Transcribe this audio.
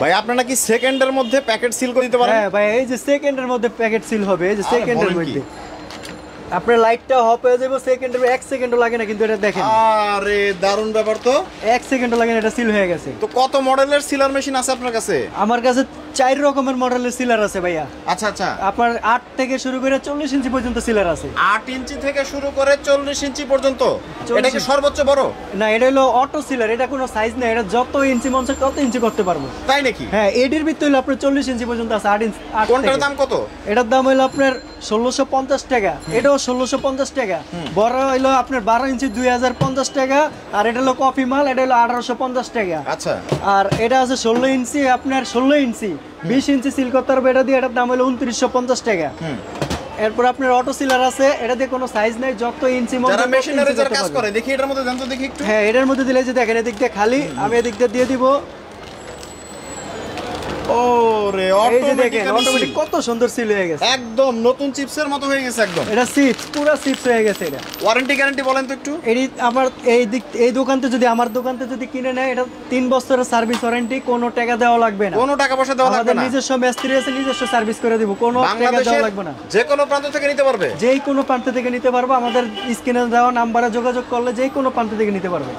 ভাই আপনারা কি সেকেন্ডের মধ্যে প্যাকেট সিল করে দিতে পারেন? হ্যাঁ ভাই, এই যে সেকেন্ডের মধ্যে প্যাকেট সিল হবে, এই যে সেকেন্ডের মধ্যে আপনার লাইটটা অফ হয়ে যাবে সেকেন্ডের 1 সেকেন্ডও লাগে না, কিন্তু এটা দেখেন আরে দারুণ ব্যাপার তো, 1 সেকেন্ডও লাগে না, এটা সিল হয়ে গেছে। তো কত মডেলের সিলার মেশিন আছে আপনার কাছে? আমার কাছে 4 রকমের মডেলের সিলার আছে ভাইয়া। আচ্ছা আচ্ছা, আপনার 8 থেকে শুরু করে 40 ইঞ্চি পর্যন্ত সিলার আছে। 8 ইঞ্চি থেকে শুরু করে 40 ইঞ্চি পর্যন্ত। এটা কি সর্বোচ্চ বড়? না, এটা হলো অটো সিলার, এটা কোনো সাইজ না, এটা যত ইঞ্চি মন চায় তত ইঞ্চি করতে পারবো। তাই নাকি? হ্যাঁ, এডির ভিতরে হলো আপনার 40 ইঞ্চি পর্যন্ত আছে। 8 ইঞ্চি। কোনটার দাম কত? এটার দাম হলো আপনার 1650 টাকা, এটাও 1650 টাকা। বড় হলো আপনার 12 ইঞ্চি 2050 টাকা, আর এটা হলো কফি মাল, এটা হলো 1850 টাকা। আচ্ছা, আর এটা আছে 16 ইঞ্চি, আপনার 16 ইঞ্চি 20 ইঞ্চি সিল করতে পারবে, এটা দিয়ে এটার দাম হলো 2950 টাকা। এরপর আপনার অটো সিলার আছে, এটা দিয়ে কোনো সাইজ নাই, যত ইঞ্চি মন যারা মেশিনারি যারা কাজ করে, দেখি এটার মধ্যে দেন তো দেখি একটু। হ্যাঁ, এটার মধ্যে দিলে যে দেখেন এদিক দিয়ে খালি, আমি এদিক দিয়ে দিয়ে দিব। ওরে অটোমেটিক কত সুন্দর সিল হয়ে গেছে, একদম নতুন চিপসের মতো হয়ে গেছে একদম। এটা চিপস, পুরো চিপস হয়ে গেছে। এটা ওয়ারেন্টি গ্যারান্টি বলেন তো একটু। এই আমার এই দোকানতে যদি আমার দোকানতে যদি কিনে নেয়, এটা 3 বছরের সার্ভিস ওয়ারেন্টি, কোনো টাকা দেওয়া লাগবে না, কোনো টাকা পয়সা দেওয়া লাগবে না। নিজস্ব মিস্ত্রি আছে, নিজস্ব সার্ভিস করে দিব, কোনো টাকা দেওয়া লাগবে না। যে কোনো প্রান্ত থেকে নিতে পারবে, যেই কোনো প্রান্ত থেকে নিতে পারবো, আমাদের স্ক্রিনে দেওয়া নাম্বারে যোগাযোগ করলে যেই কোনো প্রান্ত থেকে নিতে পারবে।